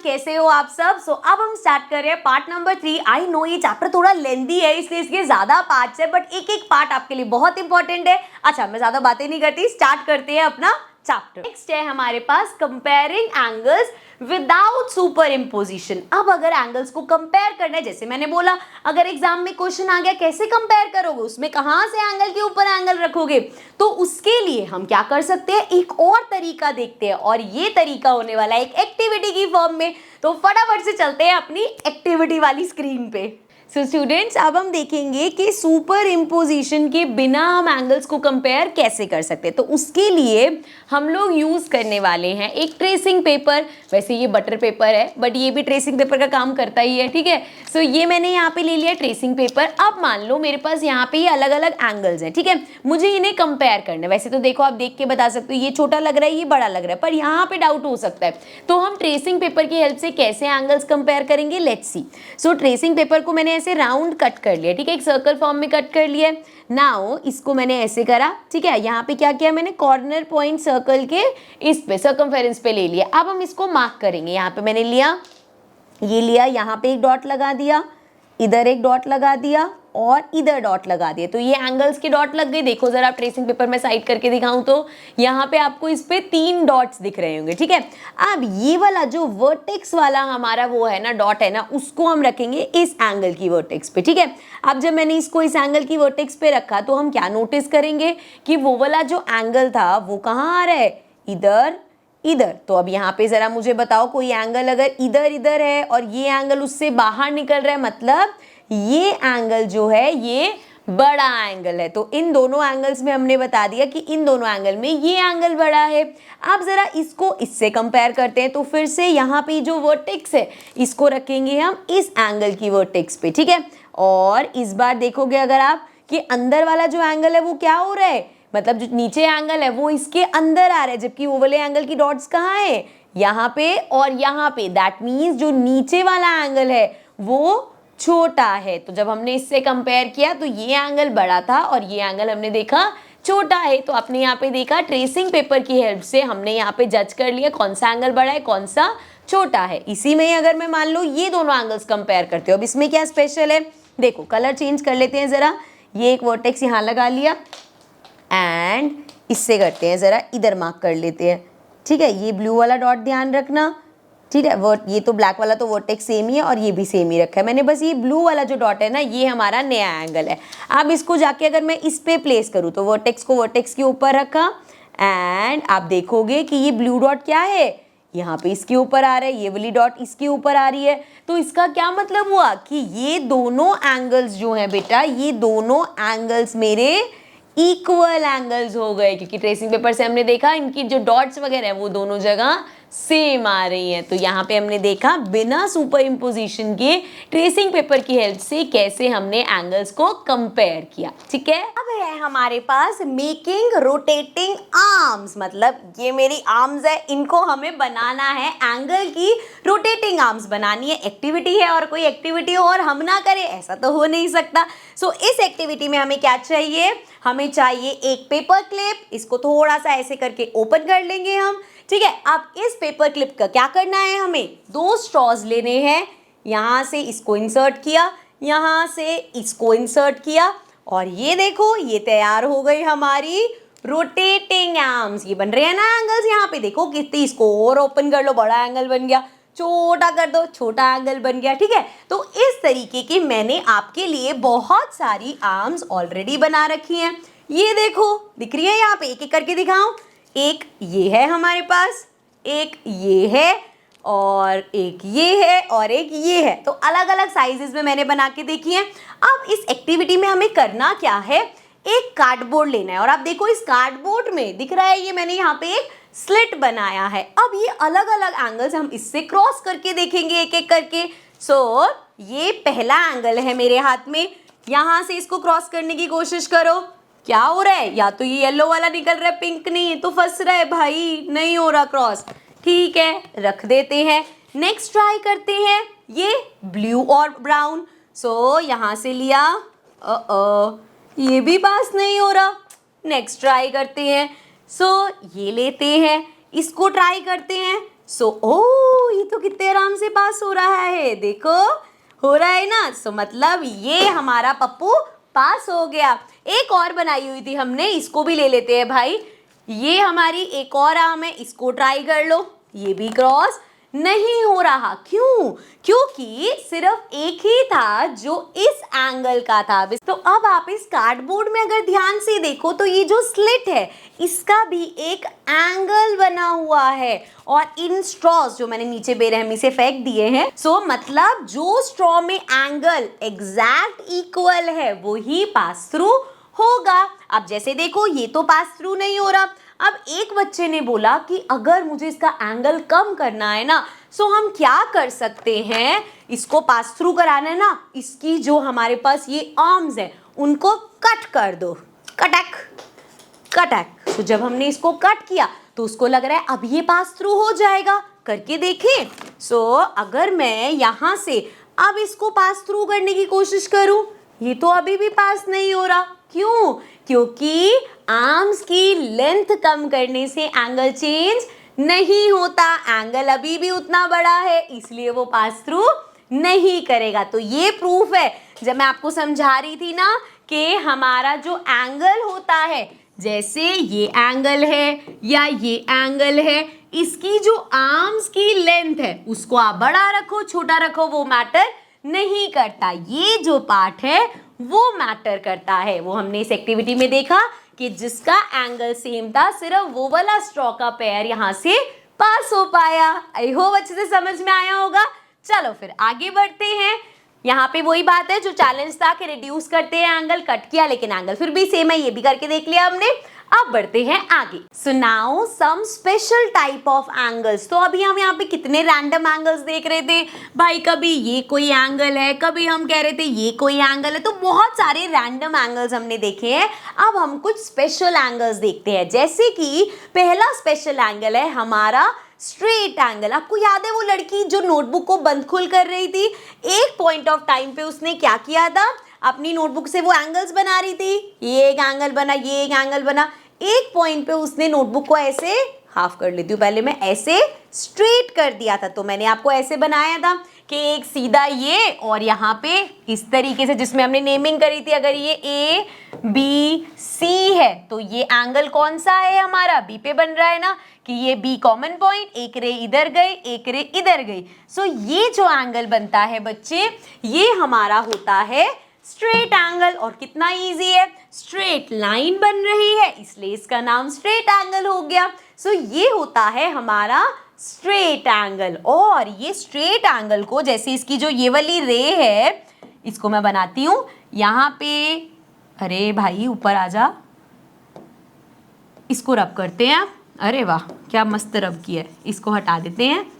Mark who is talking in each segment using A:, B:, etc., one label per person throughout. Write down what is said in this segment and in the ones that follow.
A: कैसे हो आप सब? अब हम स्टार्ट कर रहे हैं पार्ट नंबर 3। आई नो ये चैप्टर थोड़ा लेंदी है, इसलिए इसके ज्यादा पार्ट्स है, बट एक एक पार्ट आपके लिए बहुत इंपॉर्टेंट है। अच्छा, मैं ज्यादा बातें नहीं करती, स्टार्ट करते हैं अपना चैप्टर। नेक्स्ट है हमारे पास comparing angles without superimposition. अब अगर एंगल्स को कंपेयर करना है, जैसे मैंने बोला, अगर एग्जाम में क्वेश्चन आ गया कैसे कंपेयर करोगे, उसमें कहां से एंगल के ऊपर एंगल रखोगे, तो उसके लिए हम क्या कर सकते हैं, एक और तरीका देखते हैं, और ये तरीका होने वाला है एक एक्टिविटी की फॉर्म में। तो फटाफट से चलते हैं अपनी एक्टिविटी वाली स्क्रीन पे। सो स्टूडेंट्स, अब हम देखेंगे कि सुपर इम्पोजिशन के बिना हम एंगल्स को कंपेयर कैसे कर सकते हैं। तो उसके लिए हम लोग यूज करने वाले हैं एक ट्रेसिंग पेपर। वैसे ये बटर पेपर है, बट ये भी ट्रेसिंग पेपर का काम करता ही है, ठीक है। सो ये मैंने यहाँ पे ले लिया ट्रेसिंग पेपर। अब मान लो मेरे पास यहाँ पे ये अलग अलग एंगल्स हैं, ठीक है, मुझे इन्हें कंपेयर करना है। वैसे तो देखो, आप देख के बता सकते हो ये छोटा लग रहा है, ये बड़ा लग रहा है, पर यहाँ पे डाउट हो सकता है। तो हम ट्रेसिंग पेपर की हेल्प से कैसे एंगल्स कंपेयर करेंगे, let's see. So tracing paper को मैंने ऐसे राउंड कट कर लिया, ठीक है, एक सर्कल फॉर्म में कट कर लिया। नाउ इसको मैंने ऐसे करा, ठीक है, यहाँ पे क्या किया मैंने, कॉर्नर पॉइंट सर्कल के इस पे सर्कमफेरेंस पे ले लिया। अब हम इसको मार्क करेंगे। यहाँ पे मैंने लिया, ये लिया, यहाँ पे एक डॉट लगा दिया, इधर एक डॉट लगा दिया और इधर डॉट लगा दिया। तो ये एंगल्स की डॉट लग गई। देखो जरा, आप ट्रेसिंग पेपर में साइड करके दिखाऊं तो यहाँ पे आपको इस पे 3 डॉट्स दिख रहे होंगे, ठीक है। अब ये वाला जो वर्टेक्स वाला हमारा वो है ना, डॉट है ना, उसको हम रखेंगे इस एंगल की वर्टेक्स पे, ठीक है। अब जब मैंने इसको इस एंगल की वर्टेक्स पे रखा तो हम क्या नोटिस करेंगे कि वो वाला जो एंगल था वो कहाँ आ रहा है, इधर इधर। तो अब यहाँ पे जरा मुझे बताओ, कोई एंगल अगर इधर इधर है और ये एंगल उससे बाहर निकल रहा है, मतलब ये एंगल जो है ये बड़ा एंगल है। तो इन दोनों एंगल्स में हमने बता दिया कि इन दोनों एंगल में ये एंगल बड़ा है। अब जरा इसको इससे कंपेयर करते हैं। तो फिर से यहाँ पे जो वर्टेक्स है इसको रखेंगे हम इस एंगल की वर्टेक्स पे, ठीक है। और इस बार देखोगे अगर आप कि अंदर वाला जो एंगल है वो क्या हो रहा है, मतलब जो नीचे एंगल है वो इसके अंदर आ रहा है, जबकि वो वाले एंगल की डॉट्स कहाँ है, यहाँ पे और यहाँ पे। दैट मीन्स जो नीचे वाला एंगल है वो छोटा है। तो जब हमने इससे कंपेयर किया तो ये एंगल बड़ा था और ये एंगल हमने देखा छोटा है। तो आपने यहाँ पे देखा ट्रेसिंग पेपर की हेल्प से हमने यहाँ पे जज कर लिया कौन सा एंगल बड़ा है कौन सा छोटा है। इसी में अगर मैं मान लो ये दोनों एंगल्स कंपेयर करते हो, अब इसमें क्या स्पेशल है, देखो कलर चेंज कर लेते हैं जरा। ये एक वर्टेक्स यहाँ लगा लिया एंड इससे करते हैं जरा इधर मार्क कर लेते हैं, ठीक है। ये ब्लू वाला डॉट ध्यान रखना, ठीक है। ये तो ब्लैक वाला तो वर्टेक्स सेम ही है और ये भी सेम ही रखा है मैंने, बस ये ब्लू वाला जो डॉट है ना ये हमारा नया एंगल है। अब इसको जाके अगर मैं इस पे प्लेस करूँ तो वर्टेक्स को वर्टेक्स के ऊपर रखा एंड आप देखोगे कि ये ब्लू डॉट क्या है, यहाँ पे इसके ऊपर आ रहा है, ये वाली डॉट इसके ऊपर आ रही है। तो इसका क्या मतलब हुआ कि ये दोनों एंगल्स जो हैं बेटा, ये दोनों एंगल्स मेरे इक्वल एंगल्स हो गए, क्योंकि ट्रेसिंग पेपर से हमने देखा इनकी जो डॉट्स वगैरह है वो दोनों जगह सेम आ रही है। तो यहाँ पे हमने देखा बिना सुपर इम्पोजिशन के ट्रेसिंग पेपर की हेल्प से कैसे हमने एंगल्स को कंपेयर किया, ठीक है। अब है हमारे पास मेकिंग रोटेटिंग आर्म्स, मतलब ये मेरी आर्म्स है, इनको हमें बनाना है एंगल की रोटेटिंग आर्म्स बनानी है। एक्टिविटी है और कोई एक्टिविटी और हम ना करें ऐसा तो हो नहीं सकता। सो इस एक्टिविटी में हमें क्या चाहिए, हमें चाहिए एक पेपर क्लिप। इसको थोड़ा सा ऐसे करके ओपन कर लेंगे हम, ठीक है। अब इस पेपर क्लिप का क्या करना है, हमें 2 स्ट्रॉज लेने हैं। यहाँ से इसको इंसर्ट किया, यहाँ से इसको इंसर्ट किया और ये देखो ये तैयार हो गई हमारी रोटेटिंग आर्म्स। ये बन रहे हैं ना एंगल्स, यहाँ पे देखो कितनी, इसको और ओपन कर लो, बड़ा एंगल बन गया, छोटा कर दो छोटा एंगल बन गया, ठीक है। तो इस तरीके की मैंने आपके लिए बहुत सारी आर्म्स ऑलरेडी बना रखी हैं। ये देखो दिख रही है, यहाँ पे एक एक करके दिखाऊं। एक ये है हमारे पास, एक ये है और एक ये है और एक ये है। तो अलग अलग साइजेस में मैंने बना के देखी है। अब इस एक्टिविटी में हमें करना क्या है, एक कार्डबोर्ड लेना है और आप देखो इस कार्डबोर्ड में दिख रहा है ये मैंने यहाँ पे एक स्लिट बनाया है। अब ये अलग अलग एंगल्स हम इससे क्रॉस करके देखेंगे एक एक करके। सो ये पहला एंगल है मेरे हाथ में, यहाँ से इसको क्रॉस करने की कोशिश करो। क्या हो रहा है, या तो ये येलो वाला निकल रहा है, पिंक नहीं, तो फंस रहा है भाई, नहीं हो रहा क्रॉस, ठीक है रख देते हैं। नेक्स्ट ट्राई करते हैं ये ब्लू और ब्राउन। सो यहाँ से लिया, ये भी पास नहीं हो रहा, नेक्स्ट ट्राई करते हैं। सो ये लेते हैं, इसको ट्राई करते हैं। सो ओ ये तो कितने आराम से पास हो रहा है, देखो हो रहा है ना। सो मतलब ये हमारा पप्पू पास हो गया। एक और बनाई हुई थी हमने, इसको भी ले लेते हैं भाई। ये हमारी एक और आर्म है, इसको ट्राई कर लो। ये भी क्रॉस नहीं हो रहा, क्यों? क्योंकि सिर्फ एक ही था जो इस एंगल का था। तो अब आप इस कार्डबोर्ड में अगर ध्यान से देखो तो ये जो स्लिट है इसका भी एक एंगल बना हुआ है, और इन स्ट्रॉस जो मैंने नीचे बेरहमी से फेंक दिए हैं, सो मतलब जो स्ट्रॉ में एंगल एग्जैक्ट इक्वल है वो ही पास थ्रू होगा। अब जैसे देखो ये तो पास थ्रू नहीं हो रहा। अब एक बच्चे ने बोला कि अगर मुझे इसका एंगल कम करना है ना, सो हम क्या कर सकते हैं, इसको पास थ्रू कराना है ना, इसकी जो हमारे पास ये आर्म्स है उनको कट कर दो। कटक कटक। तो जब हमने इसको कट किया तो उसको लग रहा है अब ये पास थ्रू हो जाएगा, करके देखें। सो अगर मैं यहाँ से अब इसको पास थ्रू करने की कोशिश करूं, ये तो अभी भी पास नहीं हो रहा, क्यों? क्योंकि आर्म्स की लेंथ कम करने से एंगल चेंज नहीं होता, एंगल अभी भी उतना बड़ा है, इसलिए वो पास थ्रू नहीं करेगा। तो ये प्रूफ है, जब मैं आपको समझा रही थी ना कि हमारा जो एंगल होता है, जैसे ये एंगल है या ये एंगल है, इसकी जो आर्म्स की लेंथ है उसको आप बड़ा रखो छोटा रखो वो मैटर नहीं करता, ये जो पार्ट है वो मैटर करता है। वो हमने इस एक्टिविटी में देखा कि जिसका एंगल सेम था, सिर्फ वो वाला स्ट्रॉ का पेयर यहाँ से पास हो पाया। आई होप अच्छे से समझ में आया होगा। चलो फिर आगे बढ़ते हैं। यहाँ पे वही बात है जो चैलेंज था कि रिड्यूस करते हैं एंगल, कट किया लेकिन एंगल फिर भी सेम है, ये भी करके देख लिया हमने। अब बढ़ते हैं आगे। So now some special type of angles. तो अभी हम यहाँ पे कितने रैंडम एंगल्स देख रहे थे भाई, कभी ये कोई एंगल है, कभी हम कह रहे थे ये कोई एंगल है, तो बहुत सारे रैंडम एंगल्स हमने देखे हैं। अब हम कुछ स्पेशल एंगल्स देखते हैं, जैसे कि पहला स्पेशल एंगल है हमारा स्ट्रेट एंगल। आपको याद है वो लड़की जो नोटबुक को बंद खुल कर रही थी, एक पॉइंट ऑफ टाइम पे उसने क्या किया था, अपनी नोटबुक से वो एंगल्स बना रही थी, ये एक एंगल बना, ये एक एंगल बना। एक पॉइंट पे उसने नोटबुक को ऐसे हाफ कर लेती हूँ, पहले मैं ऐसे स्ट्रेट कर दिया था, तो मैंने आपको ऐसे बनाया था कि एक सीधा ये और यहाँ पे इस तरीके से, जिसमें हमने नेमिंग करी थी, अगर ये ए बी सी है तो ये एंगल कौन सा है हमारा, बी पे बन रहा है ना, कि ये बी कॉमन पॉइंट, एक रे इधर गई एक रे इधर गई। सो ये जो एंगल बनता है बच्चे, ये हमारा होता है स्ट्रेट एंगल। और कितना इजी है, स्ट्रेट लाइन बन रही है इसलिए इसका नाम स्ट्रेट एंगल हो गया। सो ये होता है हमारा स्ट्रेट एंगल। और ये स्ट्रेट एंगल को, जैसे इसकी जो ये वाली रे है, इसको मैं बनाती हूँ यहाँ पे, अरे भाई ऊपर आ जा, इसको रब करते हैं। अरे वाह क्या मस्त रब किया है, इसको हटा देते हैं।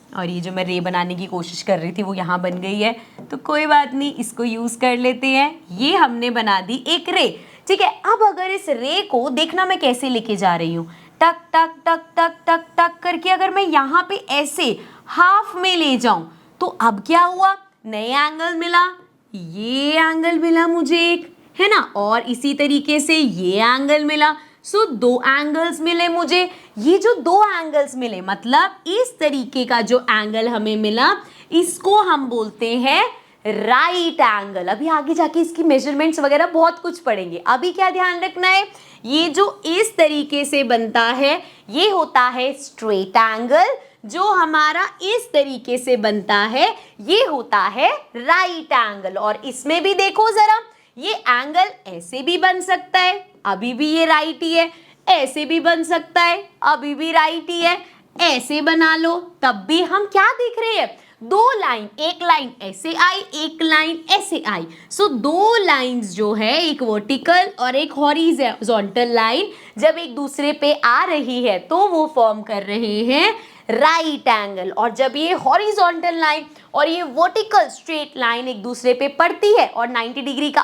A: और ये जो मैं रे बनाने की कोशिश कर रही थी वो यहाँ बन गई है, तो कोई बात नहीं, इसको यूज़ कर लेते हैं। ये हमने बना दी एक रे, ठीक है। अब अगर इस रे को देखना मैं कैसे लेके जा रही हूँ, टक टक टक टक टक टक करके अगर मैं यहाँ पे ऐसे हाफ में ले जाऊँ तो अब क्या हुआ, नए एंगल मिला, ये एंगल मिला मुझे एक, है ना, और इसी तरीके से ये एंगल मिला। सो दो एंगल्स मिले मुझे। ये जो दो एंगल्स मिले मतलब इस तरीके का जो एंगल हमें मिला, इसको हम बोलते हैं राइट एंगल। अभी आगे जाके इसकी मेजरमेंट्स वगैरह बहुत कुछ पढ़ेंगे, अभी क्या ध्यान रखना है, ये जो इस तरीके से बनता है ये होता है स्ट्रेट एंगल, जो हमारा इस तरीके से बनता है ये होता है राइट एंगल। और इसमें भी देखो जरा, ये एंगल ऐसे भी बन सकता है, अभी भी ये राइट ही है, ऐसे भी बन सकता है, अभी भी राइट ही है, ऐसे बना लो तब भी हम क्या देख रहे हैं, दो लाइन, एक लाइन ऐसे आई एक लाइन ऐसे आई। सो दो लाइंस जो है, एक वर्टिकल और एक हॉरिजॉन्टल लाइन, जब एक दूसरे पे आ रही है तो वो फॉर्म कर रहे हैं राइट एंगल। और जब ये हॉरिजॉन्टल लाइन और ये वर्टिकल स्ट्रेट लाइन एक दूसरे पे पड़ती है और 90 डिग्री का,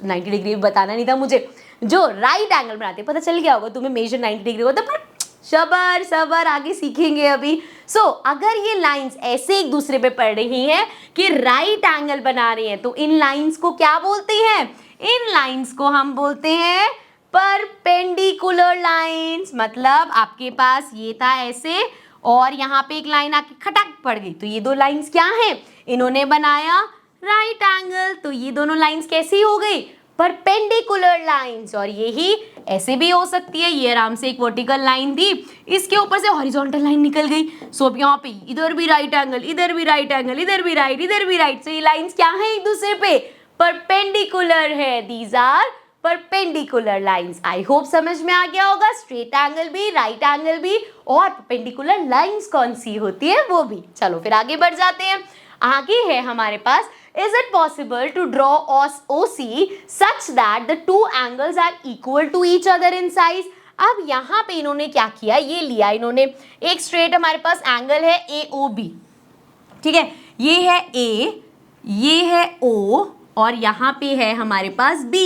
A: 90 डिग्री बताना नहीं था मुझे, जो राइट एंगल बनाते हैं, पता चल गया होगा तुम्हें मेजर 90 डिग्री होता है, पर सबर सबर आगे सीखेंगे अभी। सो अगर ये लाइंस ऐसे एक दूसरे पे पड़ रही हैं कि राइट एंगल बना रही हैं, तो इन लाइंस को क्या बोलते हैं, इन लाइंस को हम बोलते हैं परपेंडिकुलर लाइंस। मतलब आपके पास ये था ऐसे और यहाँ पे एक लाइन आके खटक पड़ गई, तो ये दो लाइंस क्या हैं, इन्होंने बनाया राइट एंगल। तो ये दोनों लाइंस कैसी हो गई, परपेंडिकुलर लाइंस। और यही ऐसे भी हो सकती है, ये आराम से एक वर्टिकल लाइन थी, इसके ऊपर से हॉरिजॉन्टल लाइन निकल गई। सो अब यहाँ पे इधर भी राइट एंगल, इधर भी राइट एंगल, इधर भी राइट, इधर भी राइट। तो ये लाइंस क्या है, एक दूसरे पे परपेंडिकुलर है। These are perpendicular lines. I hope समझ में आ गया होगा, स्ट्रेट एंगल भी, राइट एंगल भी, और परपेंडिकुलर लाइंस कौन सी होती है वो भी। चलो फिर आगे बढ़ जाते हैं। आगे है हमारे पास, is it possible to draw OC such that the two angles are equal to each other in size? अब यहाँ पे इन्होंने क्या किया, ये लिया इन्होंने एक स्ट्रेट, हमारे पास एंगल है AOB, ठीक है, ये है A, ये है O, और यहाँ पे है हमारे पास B।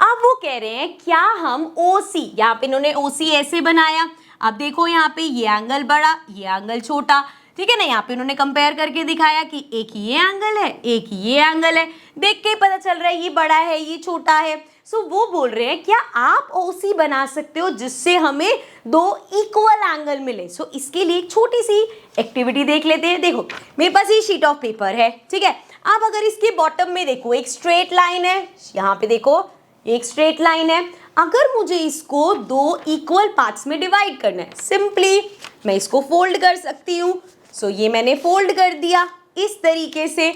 A: अब वो कह रहे हैं क्या हम OC, यहाँ पे इन्होंने OC ऐसे बनाया, अब देखो यहाँ पे ये एंगल बड़ा, ये एंगल छोटा, ठीक है ना, यहाँ पे उन्होंने कंपेयर करके दिखाया कि एक ये एंगल है, एक ये एंगल है, देख के पता चल रहा है ये बड़ा है, ये छोटा है। सो वो बोल रहे हैं क्या आप OC बना सकते हो जिससे हमें दो इक्वल एंगल मिले। सो इसके लिए एक छोटी सी एक्टिविटी देख लेते हैं। देखो मेरे पास ये शीट ऑफ पेपर है, ठीक है, अब अगर इसके बॉटम में देखो एक स्ट्रेट लाइन है, यहाँ पे देखो एक स्ट्रेट लाइन है, अगर मुझे इसको दो इक्वल पार्ट्स में डिवाइड करना है, सिंपली मैं इसको फोल्ड कर सकती हूँ। सो ये मैंने फोल्ड कर दिया इस तरीके से।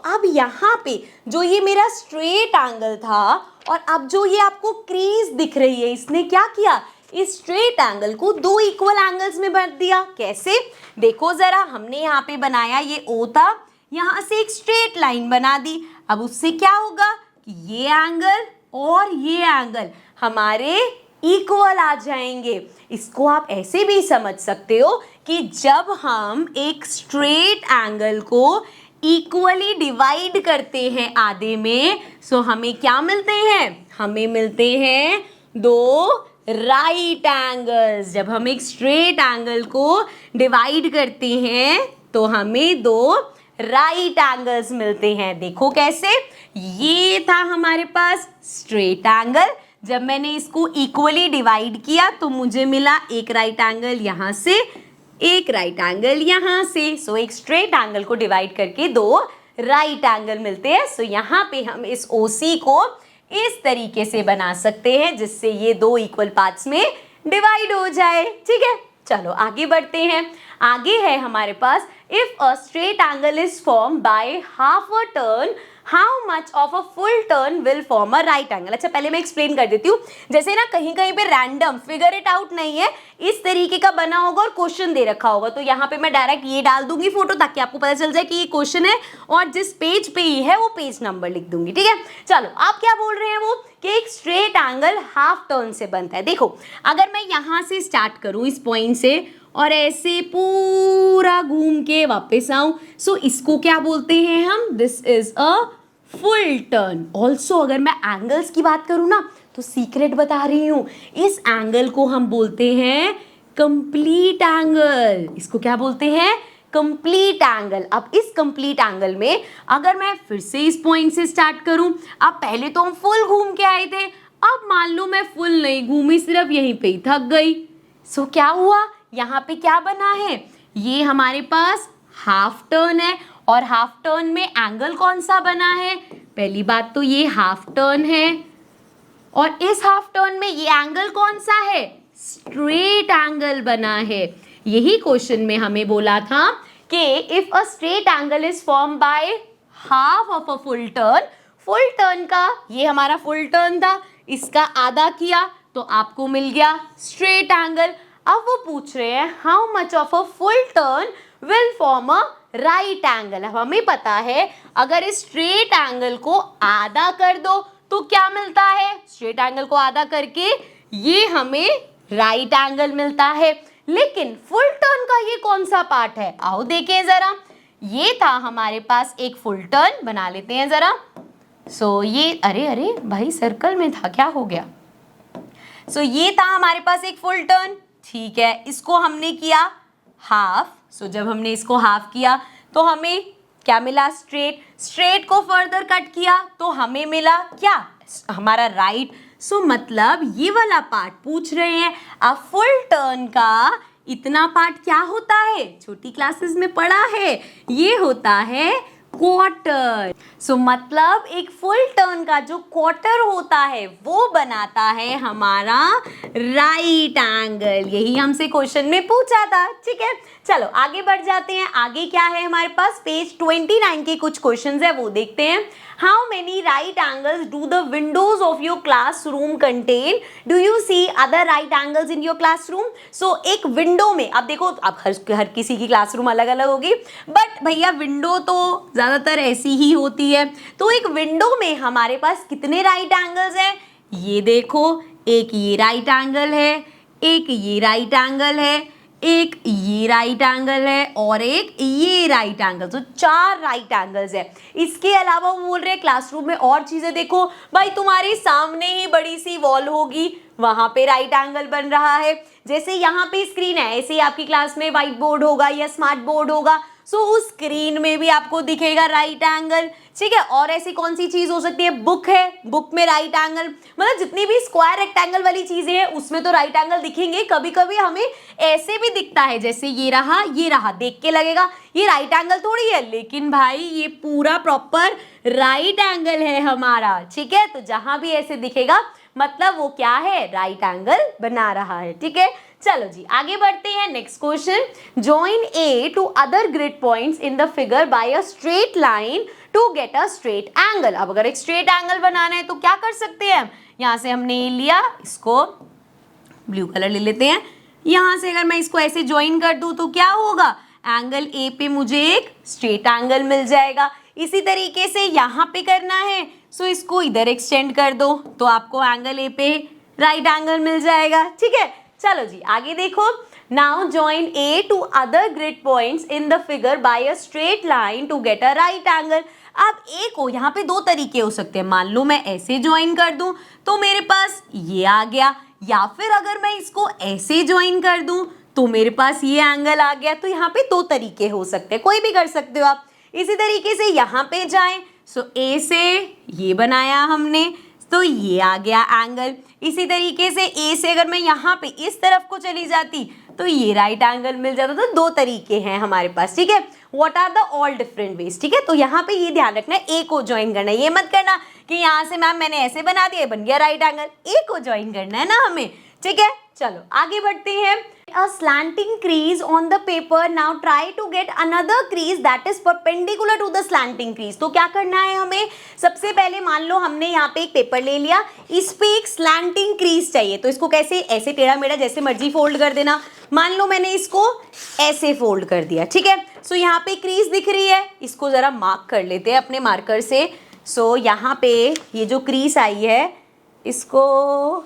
A: अब यहाँ पे जो ये मेरा स्ट्रेट एंगल था, और अब जो ये आपको क्रीज दिख रही है, इसने क्या किया, इस स्ट्रेट एंगल को दो इक्वल एंगल्स में बांट दिया। कैसे, देखो जरा, हमने यहाँ पे बनाया ये O था, यहाँ से एक स्ट्रेट लाइन बना दी। अब उससे क्या होगा कि ये एंगल और ये एंगल हमारे इक्वल आ जाएंगे। इसको आप ऐसे भी समझ सकते हो कि जब हम एक स्ट्रेट एंगल को इक्वली डिवाइड करते हैं आधे में, सो हमें क्या मिलते हैं, हमें मिलते हैं दो राइट एंगल्स। जब हम एक स्ट्रेट एंगल को डिवाइड करते हैं तो हमें दो राइट एंगल्स मिलते हैं। देखो कैसे, ये था हमारे पास स्ट्रेट एंगल, जब मैंने इसको इक्वली डिवाइड किया तो मुझे मिला एक राइट एंगल यहाँ से, एक राइट एंगल यहाँ से। सो एक स्ट्रेट एंगल को डिवाइड करके दो राइट एंगल मिलते हैं। सो यहाँ पे हम इस OC को इस तरीके से बना सकते हैं जिससे ये दो इक्वल पार्ट्स में डिवाइड हो जाए, ठीक है। चलो आगे बढ़ते हैं। आगे है हमारे पास, if a straight angle is form by half a turn, how much of a full turn will form a right angle. अच्छा पहले मैं एक्सप्लेन कर देती हूँ। जैसे ना कहीं कहीं पे रैंडम फिगर इट आउट नहीं है, इस तरीके का बना होगा और क्वेश्चन दे रखा होगा, तो यहाँ पे मैं डायरेक्ट ये डाल दूंगी फोटो ताकि आपको पता चल जाए कि ये क्वेश्चन है, और जिस पेज पे ये है वो पेज नंबर लिख दूंगी, ठीक है। चलो आप क्या बोल रहे हैं वो कि एक स्ट्रेट एंगल हाफ टर्न से बनता है। देखो अगर मैं यहाँ से स्टार्ट करूँ इस पॉइंट से और ऐसे पूरा घूम के वापस आऊं, सो इसको क्या बोलते हैं हम, this is a full turn. Also अगर मैं एंगल्स की बात करूं ना तो सीक्रेट बता रही हूं, इस एंगल को हम बोलते हैं कंप्लीट एंगल। इसको क्या बोलते हैं, कंप्लीट एंगल। अब इस कंप्लीट एंगल में अगर मैं फिर से इस पॉइंट से स्टार्ट करूं, अब पहले तो हम फुल घूम के आए थे, अब मान लो मैं फुल नहीं घूमी, सिर्फ यहीं पे ही थक गई। सो क्या हुआ, यहाँ पे क्या बना है, ये हमारे पास हाफ टर्न है, और हाफ टर्न में एंगल कौन सा बना है, पहली बात तो ये हाफ टर्न है, और इस हाफ टर्न में ये एंगल कौन सा है, स्ट्रेट एंगल बना है। यही क्वेश्चन में हमें बोला था कि if a straight angle is form by half of a full turn का, ये हमारा फुल टर्न था, इसका आधा किया तो आपको मिल गया स्ट्रेट एंगल। अब वो पूछ रहे हैं how much of a full turn will form a right angle. अब हमें पता है अगर इस स्ट्रेट एंगल को आधा कर दो तो क्या मिलता है, स्ट्रेट एंगल को आधा करके ये हमें राइट एंगल मिलता है। लेकिन फुल टर्न का ये कौन सा पार्ट है, आओ देखें जरा। ये था हमारे पास एक फुल टर्न, बना लेते हैं जरा। सो ये अरे भाई सर्कल में था, क्या हो गया। सो ये था हमारे पास एक फुल टर्न, ठीक है, इसको हमने किया हाफ। सो जब हमने इसको हाफ किया तो हमें क्या मिला, स्ट्रेट को फर्दर कट किया तो हमें मिला क्या, हमारा राइट। सो मतलब ये वाला पार्ट पूछ रहे हैं, अ फुल टर्न का इतना पार्ट क्या होता है, छोटी क्लासेस में पढ़ा है, ये होता है क्वार्टर। सो मतलब एक फुल टर्न का जो क्वार्टर होता है वो बनाता है हमारा राइट एंगल। यही हमसे क्वेश्चन में पूछा था। ठीक है, चलो आगे बढ़ जाते हैं। आगे क्या है हमारे पास, पेज 29 के कुछ क्वेश्चंस है वो देखते हैं। How many right angles do the windows of your classroom contain, do you see other right angles in your classroom. So एक विंडो में, अब देखो अब हर किसी की क्लासरूम अलग अलग होगी, बट भैया विंडो तो ज़्यादातर ऐसी ही होती है। तो एक विंडो में हमारे पास कितने राइट एंगल्स हैं, ये देखो, एक ये राइट एंगल है, एक ये राइट एंगल है, एक ये राइट एंगल है और एक ये राइट एंगल। तो 4 राइट एंगल्स है। इसके अलावा वो बोल रहे हैं क्लासरूम में और चीजें देखो, भाई तुम्हारे सामने ही बड़ी सी वॉल होगी, वहां पे राइट एंगल बन रहा है। जैसे यहाँ पे स्क्रीन है, ऐसे ही आपकी क्लास में व्हाइट बोर्ड होगा या स्मार्ट बोर्ड होगा, सो उस स्क्रीन में भी आपको दिखेगा राइट एंगल। ठीक है, और ऐसी कौन सी चीज हो सकती है, बुक है, बुक में राइट एंगल, मतलब जितनी भी स्क्वायर रेक्टेंगल वाली चीजें हैं उसमें तो राइट एंगल दिखेंगे। कभी कभी हमें ऐसे भी दिखता है, जैसे ये रहा, देख के लगेगा ये राइट एंगल थोड़ी है, लेकिन भाई ये पूरा प्रॉपर राइट एंगल है हमारा। ठीक है, तो जहां भी ऐसे दिखेगा मतलब वो क्या है, राइट एंगल बना रहा है। ठीक है, चलो जी आगे बढ़ते हैं। Next question, join A to other grid points in the figure by a straight line to get a straight angle. अब अगर एक स्ट्रेट एंगल बनाना है तो क्या कर सकते हैं हम, यहाँ से हमने ये लिया, इसको ब्लू कलर ले लेते हैं। यहाँ से अगर मैं इसको ऐसे ज्वाइन कर दूं तो क्या होगा, एंगल ए पे मुझे एक स्ट्रेट एंगल मिल जाएगा। इसी तरीके से यहाँ पे करना है, सो इसको इधर एक्सटेंड कर दो तो आपको एंगल ए पे राइट एंगल मिल जाएगा। ठीक है, चलो जी आगे देखो। Now join A to other grid points in the figure by a straight line to get a right angle. अब ए को यहाँ पे 2 तरीके हो सकते हैं, मान लो मैं ऐसे ज्वाइन कर दूं तो मेरे पास ये आ गया, या फिर अगर मैं इसको ऐसे ज्वाइन कर दूं तो मेरे पास ये एंगल आ गया। तो यहाँ पे 2 तरीके हो सकते हैं, कोई भी कर सकते हो आप। इसी तरीके से यहाँ पे जाएं, सो ए से ये बनाया हमने तो ये आ गया एंगल। इसी तरीके से ए से अगर मैं यहाँ पे इस तरफ को चली जाती तो ये राइट एंगल मिल जाता। तो 2 तरीके हैं हमारे पास। ठीक है, what are the all different ways. ठीक है, तो यहाँ पे ये ध्यान रखना है, ए को ज्वाइन करना है, ये मत करना कि यहाँ से मैम मैंने ऐसे बना दिया बन गया राइट एंगल। ए को ज्वाइन करना है ना हमें। ठीक है, चलो आगे बढ़ते हैं। A slanting crease on the paper. Now try to get another crease that is perpendicular to the slanting crease. तो क्या करना है हमें, सबसे पहले मान लो हमने यहाँ पे एक पेपर ले लिया, इस पे एक slanting crease चाहिए, तो इसको कैसे, ऐसे टेढ़ा मेढ़ा जैसे मर्जी फोल्ड कर देना। मान लो मैंने इसको ऐसे फोल्ड कर दिया। ठीक है, सो यहाँ पे क्रीज दिख रही है, इसको जरा मार्क कर लेते हैं अपने मार्कर से। सो यहाँ पे ये जो क्रीज आई है इसको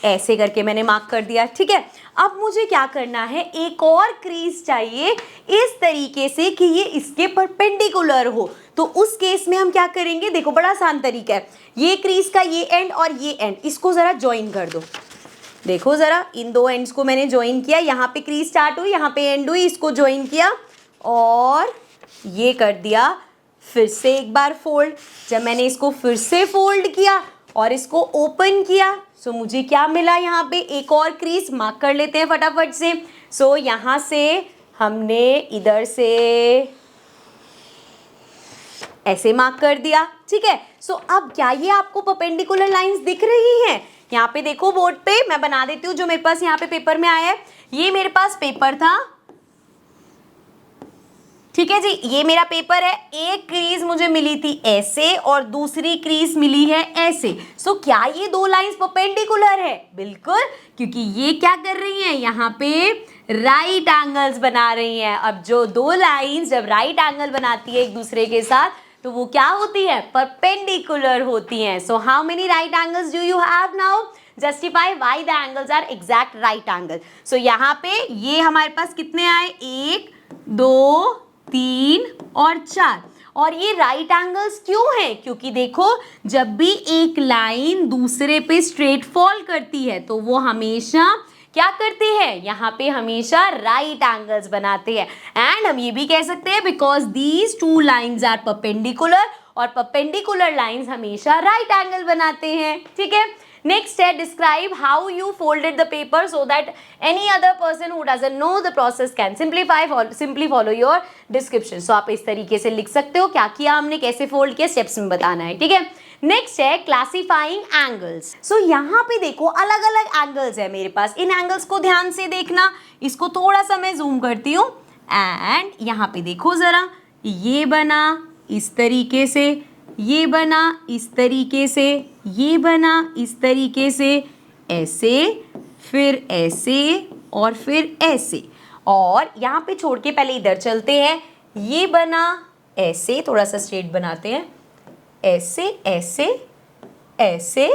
A: ऐसे करके मैंने मार्क कर दिया। ठीक है, अब मुझे क्या करना है, एक और क्रीज चाहिए इस तरीके से कि ये इसके परपेंडिकुलर हो। तो उस केस में हम क्या करेंगे, देखो बड़ा आसान तरीका है, ये क्रीज का ये एंड और ये एंड, इसको जरा ज्वाइन कर दो। देखो जरा, इन 2 एंड्स को मैंने ज्वाइन किया, यहाँ पे क्रीज स्टार्ट हुई, यहाँ पे एंड हुई, इसको ज्वाइन किया और ये कर दिया। फिर से एक बार फोल्ड, जब मैंने इसको फिर से फोल्ड किया और इसको ओपन किया, सो मुझे क्या मिला, यहाँ पे एक और क्रीज मार्क कर लेते हैं फटाफट से। सो यहाँ से हमने इधर से ऐसे मार्क कर दिया। ठीक है, सो अब क्या ये आपको परपेंडिकुलर लाइंस दिख रही हैं, यहाँ पे देखो बोर्ड पे, मैं बना देती हूँ जो मेरे पास यहाँ पे पेपर में आया है। ये मेरे पास पेपर था, ठीक है जी, ये मेरा पेपर है, एक क्रीज मुझे मिली थी ऐसे और दूसरी क्रीज मिली है ऐसे। सो क्या ये 2 लाइंस परपेंडिकुलर है, बिल्कुल, क्योंकि ये क्या कर रही हैं, यहाँ पे राइट एंगल्स बना रही हैं। अब जो 2 लाइंस जब राइट एंगल बनाती है एक दूसरे के साथ तो वो क्या होती है, परपेंडिकुलर होती हैं। So how many right angles do you have now, justify why the angles are exact right angle. So यहाँ पे ये हमारे पास कितने आए, 1 2 3 और 4, और ये राइट एंगल्स क्यों हैं, क्योंकि देखो जब भी एक लाइन दूसरे पे स्ट्रेट फॉल करती है तो वो हमेशा क्या करते हैं, यहाँ पे हमेशा राइट एंगल्स बनाते हैं। एंड हम ये भी कह सकते हैं because these 2 lines are perpendicular, और परपेंडिकुलर लाइंस हमेशा राइट एंगल बनाते हैं। ठीक है, नेक्स्ट है describe how you folded the paper so that any other person who doesn't know the process can simply follow your description. So आप इस तरीके से लिख सकते हो, क्या किया हमने, कैसे फोल्ड किया, स्टेप्स में बताना है, ठीक है। नेक्स्ट है क्लासिफाइंग एंगल्स। सो यहाँ पे देखो अलग अलग एंगल्स है मेरे पास, इन एंगल्स को ध्यान से देखना। इसको थोड़ा सा मैं जूम करती हूँ एंड यहाँ पे देखो जरा, ये बना इस तरीके से, ये बना इस तरीके से, ये बना इस तरीके से, ऐसे, फिर ऐसे और फिर ऐसे। और यहाँ पे छोड़ के पहले इधर चलते हैं, ये बना ऐसे, थोड़ा सा स्ट्रेट बनाते हैं, ऐसे ऐसे ऐसे,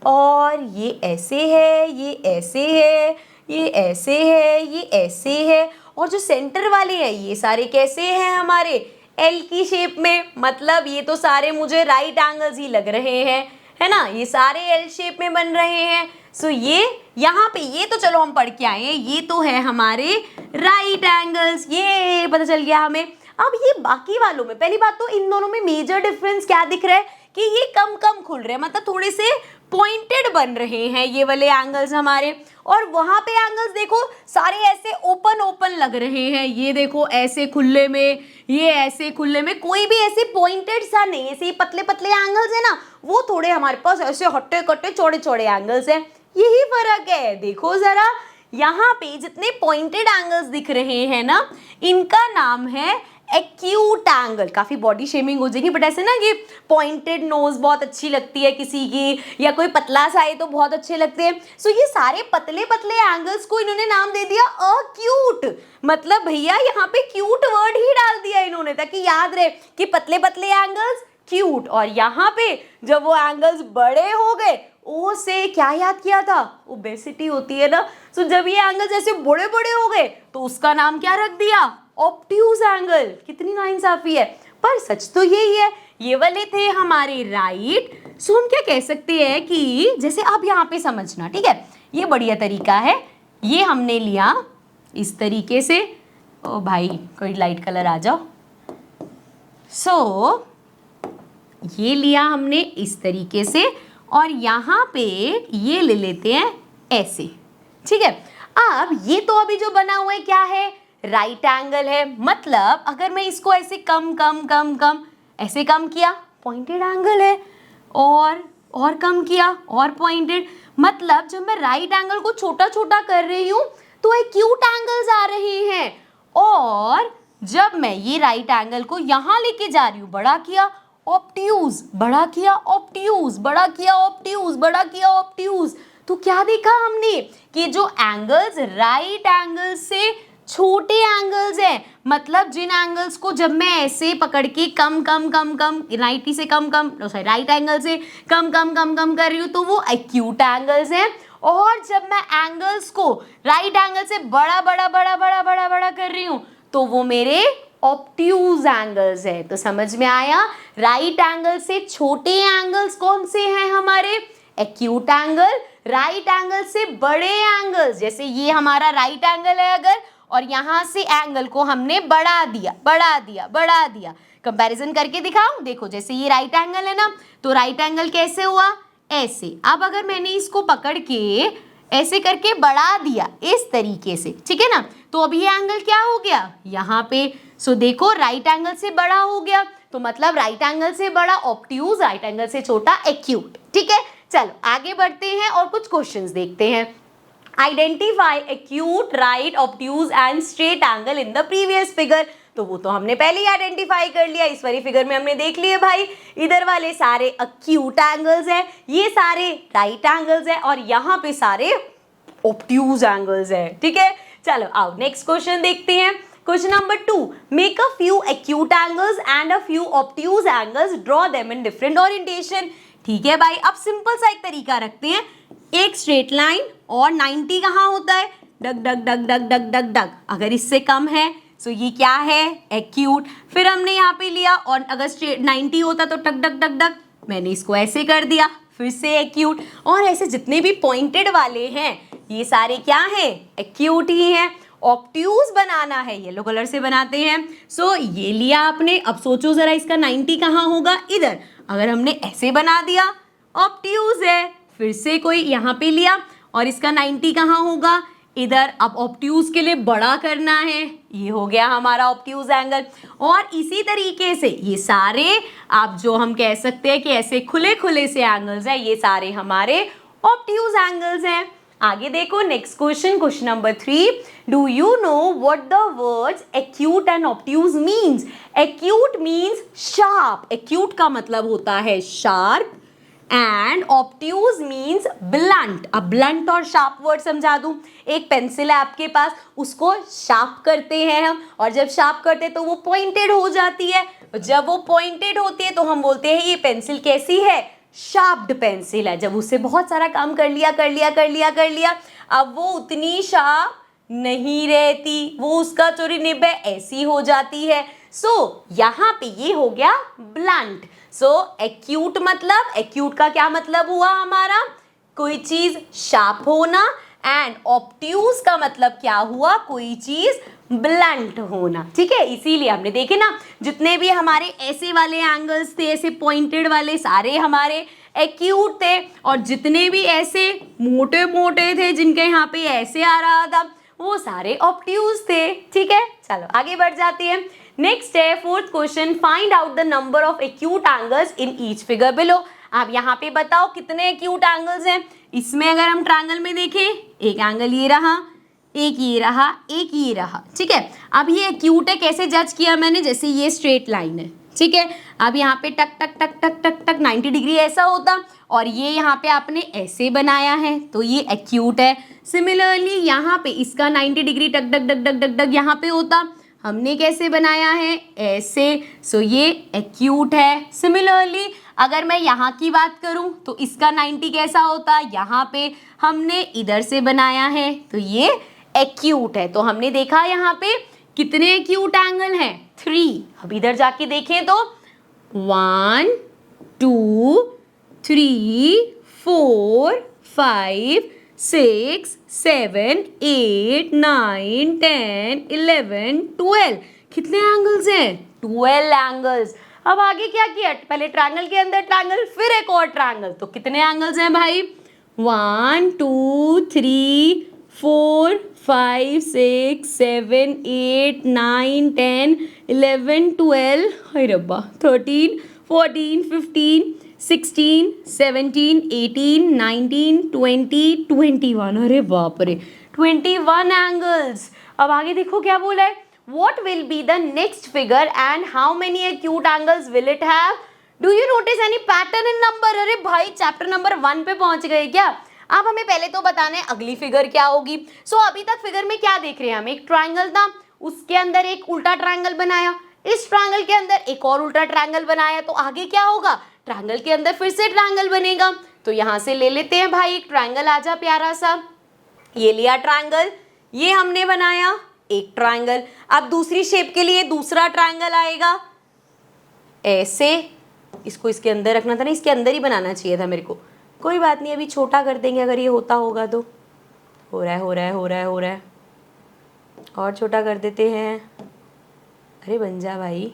A: और ये ऐसे है, ये ऐसे है, ये ऐसे है, ये ऐसे है, और जो सेंटर वाले हैं ये सारे कैसे हैं हमारे एल की शेप में, मतलब ये तो सारे मुझे राइट एंगल्स ही लग रहे हैं, है ना, ये सारे एल शेप में बन रहे हैं। सो ये यहाँ पे ये तो चलो हम पढ़ के आए हैं, ये तो है हमारे राइट एंगल्स, ये पता चल गया हमें। अब ये बाकी वालों में, पहली बात तो इन दोनों में मेजर डिफरेंस क्या दिख रहा है कि ये कम कम खुल रहे हैं, मतलब थोड़े से पॉइंटेड बन रहे हैं ये वाले एंगल्स हमारे, और वहां पे एंगल्स देखो सारे ऐसे ओपन ओपन लग रहे हैं, ये देखो ऐसे खुले में, ये ऐसे खुले में, कोई भी ऐसे पॉइंटेड सा नहीं, ऐसे पतले पतले एंगल्स है ना, वो थोड़े हमारे पास ऐसे हट्टे कट्टे चौड़े चौड़े एंगल्स हैं, यही फर्क है। देखो जरा यहाँ पे जितने पॉइंटेड एंगल्स दिख रहे हैं ना, इनका नाम है एक्यूट एंगल। काफी बॉडी शेमिंग हो जाएगी, बट ऐसे ना कि पॉइंटेड नोज बहुत अच्छी लगती है किसी की, या कोई पतला सा है तो बहुत अच्छे लगते हैं। सो ये सारे पतले पतले एंगल्स को इन्होंने नाम दे दिया अक्यूट, मतलब भैया यहाँ पे क्यूट वर्ड ही डाल दिया इन्होंने, ताकि याद रहे कि पतले पतले एंगल्स क्यूट, और यहाँ पे जब वो एंगल्स बड़े हो गए, ओ से क्या याद किया था, ओबेसिटी होती है ना। सो जब ये एंगल्स ऐसे बड़े बड़े हो गए तो उसका नाम क्या रख दिया, ऑब्ट्यूज एंगल। कितनी नाइंसाफी है, पर सच तो यही है। ये वाले थे हमारे राइट। सो हम क्या कह सकते हैं कि जैसे अब यहाँ पे समझना, ठीक है, ये बढ़िया तरीका है, ये हमने लिया इस तरीके से, ओ भाई कोई लाइट कलर आ जाओ। सो ये लिया हमने इस तरीके से, और यहाँ पे ये ले लेते हैं ऐसे, ठीक है। अब ये तो अभी जो बना हुआ है क्या है, राइट एंगल है, मतलब अगर मैं इसको ऐसे कम कम कम कम ऐसे कम किया, पॉइंटेड एंगल है, और कम किया और पॉइंटेड, मतलब जब मैं राइट एंगल को छोटा छोटा कर रही हूँ तो एक्यूट एंगल्स आ रहे हैं, और जब मैं ये राइट एंगल को यहाँ लेके जा रही हूँ, बड़ा किया ऑब्ट्यूज, बड़ा किया ऑब्ट्यूज, बड़ा किया ऑब्ट्यूज, बड़ा किया ऑब्ट्यूज, तो क्या देखा हमने कि जो एंगल्स राइट एंगल से छोटे एंगल्स हैं, मतलब जिन एंगल्स को जब मैं ऐसे पकड़ के कम कम कम कम 90 से कम कम सॉरी राइट एंगल से कम कम कम कम कर रही हूँ तो वो एक्यूट एंगल्स हैं, और जब मैं एंगल्स को राइट एंगल से बड़ा बड़ा बड़ा बड़ा बड़ा बड़ा कर रही हूँ तो वो मेरे ऑब्ट्यूज एंगल्स है। तो समझ में आया, राइट एंगल से छोटे एंगल्स कौन से हैं हमारे, एक्यूट एंगल, राइट एंगल से बड़े एंगल्स, जैसे ये हमारा राइट एंगल है अगर, और यहाँ से एंगल को हमने बढ़ा दिया बढ़ा दिया बढ़ा दिया। कंपैरिजन करके दिखाऊं, देखो जैसे ये राइट एंगल है ना, तो राइट एंगल कैसे हुआ, ऐसे। अब अगर मैंने इसको पकड़ के ऐसे करके बढ़ा दिया इस तरीके से, ठीक है ना, तो अभी ये एंगल क्या हो गया यहाँ पे, सो देखो राइट एंगल से बड़ा हो गया, तो मतलब राइट एंगल से बड़ा ऑब्ट्यूज, राइट एंगल से छोटा एक्यूट, ठीक है। चलो आगे बढ़ते हैं और कुछ क्वेश्चंस देखते हैं। Identify acute, right, obtuse and straight angle in the previous figure, तो वो तो हमने पहले ही आइडेंटिफाई कर लिया, इस वाली फिगर में हमने देख लिया भाई, इधर वाले सारे एक्यूट एंगल्स हैं, ये सारे राइट एंगल्स हैं, और यहाँ पे सारे ऑब्ट्यूज एंगल्स हैं, ठीक है। चलो आओ नेक्स्ट क्वेश्चन देखते हैं। Question number 2, make a few acute angles and a few obtuse angles, draw them in different orientation. ठीक है भाई, अब सिंपल सा एक तरीका रखते हैं, एक स्ट्रेट लाइन और 90 कहाँ होता है, डग डग डग डग डग डग डग, अगर इससे कम है सो ये क्या है, एक्यूट। फिर हमने यहाँ पे लिया और अगर स्ट्रेट 90 होता तो टक डग डग डग, मैंने इसको ऐसे कर दिया, फिर से एक्यूट। और ऐसे जितने भी पॉइंटेड वाले हैं ये सारे क्या हैं, एक्यूट ही हैं। ऑब्ट्यूज बनाना है, येलो कलर से बनाते हैं। सो ये लिया आपने, अब सोचो जरा इसका 90 कहाँ होगा, इधर। अगर हमने ऐसे बना दिया ऑब्ट्यूज है, फिर से कोई यहाँ पे लिया और इसका 90 कहाँ होगा, इधर। अब ऑब्ट्यूज के लिए बड़ा करना है, ये हो गया हमारा ऑब्ट्यूज एंगल। और इसी तरीके से ये सारे आप जो हम कह सकते हैं कि ऐसे खुले खुले से एंगल्स हैं, ये सारे हमारे ऑब्ट्यूज एंगल्स हैं। आगे देखो next question, question number 3, do you know what the words acute and obtuse means? Acute means sharp, acute का मतलब होता है sharp, and obtuse means blunt. अब ब्लंट और शार्प वर्ड समझा दूं, एक पेंसिल है आपके पास, उसको शार्प करते हैं हम, और जब शार्प करते हैं तो वो पॉइंटेड हो जाती है। जब वो पॉइंटेड होती है तो हम बोलते हैं ये पेंसिल कैसी है, शार्प्ड पेंसिल है। जब उससे बहुत सारा काम कर लिया, अब वो उतनी शार्प नहीं रहती, वो उसका चोरी निब ऐसी हो जाती है। सो यहाँ पे ये हो गया ब्लंट। सो एक्यूट मतलब, एक्यूट का क्या मतलब हुआ हमारा, कोई चीज शार्प होना, एंड ऑब्ट्यूज का मतलब क्या हुआ, कोई चीज ब्लंट होना। ठीक है, इसीलिए हमने देखे ना जितने भी हमारे ऐसे वाले एंगल्स थे, ऐसे पॉइंटेड वाले, सारे हमारे एक्यूट थे, और जितने भी ऐसे मोटे मोटे थे जिनके यहाँ पे ऐसे आ रहा था, वो सारे ऑब्ट्यूज थे। ठीक है, चलो आगे बढ़ जाती है। नेक्स्ट है fourth question, find out the number of acute angles in each figure below. आप यहाँ पे बताओ कितने एक्यूट एंगल्स हैं। इसमें अगर हम ट्रायंगल में देखें, एक एंगल ये रहा, एक ये रहा, एक ये रहा। ठीक है, अब ये एक्यूट है, कैसे जज किया मैंने, जैसे ये स्ट्रेट लाइन है। ठीक है, अब यहाँ पे टक टक टक टक टक टक 90 डिग्री ऐसा होता, और ये यहाँ पे आपने ऐसे बनाया है तो ये एक्यूट है। सिमिलरली यहाँ पे इसका 90 डिग्री टक टक टक टक टक टक यहाँ पे होता, हमने कैसे बनाया है, ऐसे। सो ये एक्यूट है। सिमिलरली अगर मैं यहाँ की बात करूँ तो इसका 90 कैसा होता, यहाँ पे हमने इधर से बनाया है तो ये एक्यूट है। तो हमने देखा यहाँ पे कितने एक्यूट एंगल हैं, 3। अब इधर जाके देखें तो 1 2 3 4 5 6 7 8 9 10 11 12, कितने एंगल्स हैं, 12 एंगल्स। अब आगे क्या किया, पहले ट्रायंगल के अंदर ट्रायंगल, फिर एक और ट्रायंगल, तो कितने एंगल्स हैं भाई, 1 2 3 4 5 6 7 8 9 10 11 12, हाय रब्बा, 13 14 15 16 17 18 19 20 21, अरे बाप रे 21 एंगल्स। अब आगे देखो क्या बोला है, what will be the next figure and how many acute angles will it have? Do you notice any pattern in number? अरे भाई चैप्टर नंबर 1 पे पहुंच गए क्या। अब हमें पहले तो बताना है अगली फिगर क्या होगी। सो अभी तक फिगर में क्या देख रहे हैं हम, एक ट्रायंगल था, उसके अंदर एक उल्टा ट्रायंगल बनाया, इस ट्रायंगल के अंदर एक और उल्टा ट्रायंगल बनाया, तो आगे क्या होगा, ट्रायंगल के अंदर फिर से ट्रायंगल बनेगा। तो यहाँ से ले लेते हैं भाई एक ट्रायंगल, आजा प्यारा सा, ये लिया ट्रायंगल, ये हमने बनाया एक ट्रायंगल। अब दूसरी शेप के लिए दूसरा ट्रायंगल आएगा, ऐसे, इसको इसके अंदर रखना था ना, इसके अंदर ही बनाना चाहिए था मेरे को, कोई बात नहीं, अभी छोटा कर देंगे अगर ये होता होगा तो। हो रहा है हो रहा है हो रहा है हो रहा है, और छोटा कर देते हैं, अरे बन जा भाई।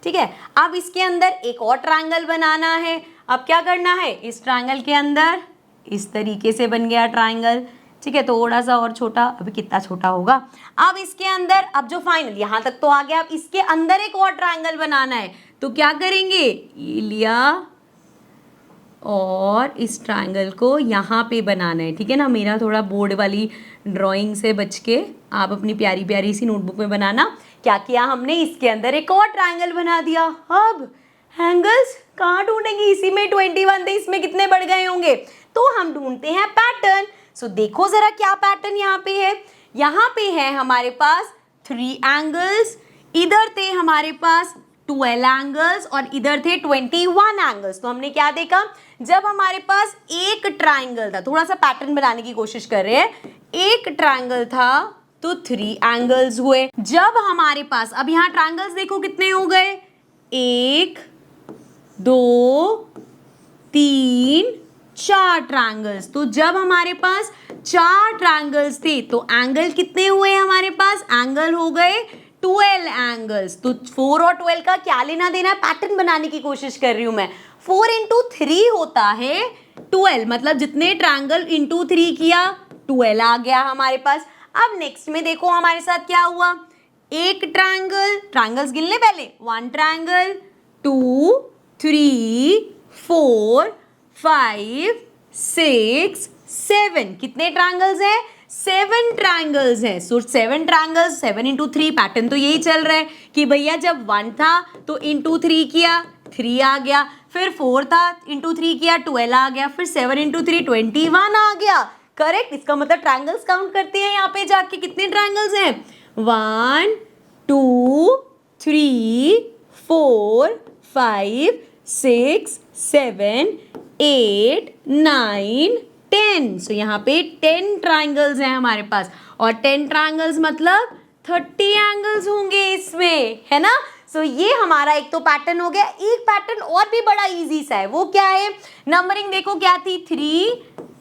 A: ठीक है, अब इसके अंदर एक और ट्रायंगल बनाना है। अब क्या करना है, इस ट्रायंगल के अंदर इस तरीके से बन गया ट्रायंगल। ठीक है, थोड़ा सा और छोटा, अभी कितना छोटा होगा। अब इसके अंदर, अब जो फाइनल यहाँ तक तो आ गया, अब इसके अंदर एक और ट्रायंगल बनाना है, तो क्या करेंगे, ये लिया और इस ट्रायंगल को यहाँ पे बनाना है। ठीक है ना, मेरा थोड़ा बोर्ड वाली ड्राइंग से बच के आप अपनी प्यारी प्यारी सी नोटबुक में बनाना। क्या किया हमने, इसके अंदर एक और ट्रायंगल बना दिया। अब एंगल्स कहाँ ढूंढेंगे, इसी में 21 थे, इसमें कितने बढ़ गए होंगे, तो हम ढूंढते हैं पैटर्न। सो देखो जरा क्या पैटर्न यहाँ पे है, यहाँ पे है हमारे पास 3 एंगल्स, इधर थे हमारे पास 12 एंगल्स, और इधर थे 21 एंगल्स। तो हमने क्या देखा, जब हमारे पास एक ट्रायंगल था, थोड़ा सा पैटर्न बनाने की कोशिश कर रहे हैं, एक ट्रायंगल था तो 3 एंगल्स हुए। जब हमारे पास, अब यहाँ ट्रायंगल्स देखो कितने हो गए, 1 2 3 4 ट्रायंगल्स। तो जब हमारे पास 4 ट्रायंगल्स थे तो एंगल कितने हुए हमारे पास, एंगल हो गए 12 एंगल्स। तो 4 और 12 का क्या लेना देना है, पैटर्न बनाने की कोशिश कर रही हूं मैं। 4 into 3 होता है 12, मतलब जितने ट्रायंगल इंटू 3 किया 12 आ गया हमारे पास। अब नेक्स्ट में देखो हमारे साथ क्या हुआ, एक ट्रायंगल, ट्रायंगल्स गिन ले पहले, 1 ट्रायंगल, 2 3 4 5 6 7, कितने ट्रायंगल्स हैं, 7 ट्रायंगल्स हैं। सो 7 ट्रायंगल्स, 7 इंटू 3, पैटर्न तो यही चल रहा है कि भैया जब 1 था तो इंटू 3 किया 3 आ गया, फिर 4 था इंटू 3 किया 12 आ गया, फिर 7 इंटू 3 21 आ गया। करेक्ट, इसका मतलब ट्रायंगल्स काउंट करते हैं यहाँ पे जाके, कितने ट्रायंगल्स हैं, 1 2 3 4 5 6 7 8 9 10। सो यहाँ पे 10 ट्राइंगल्स हैं हमारे पास, और 10 ट्राइंगल्स मतलब 30 एंगल्स होंगे इसमें, है ना। सो ये हमारा एक तो पैटर्न हो गया। एक पैटर्न और भी बड़ा इजी सा है, वो क्या है, नंबरिंग देखो क्या थी, 3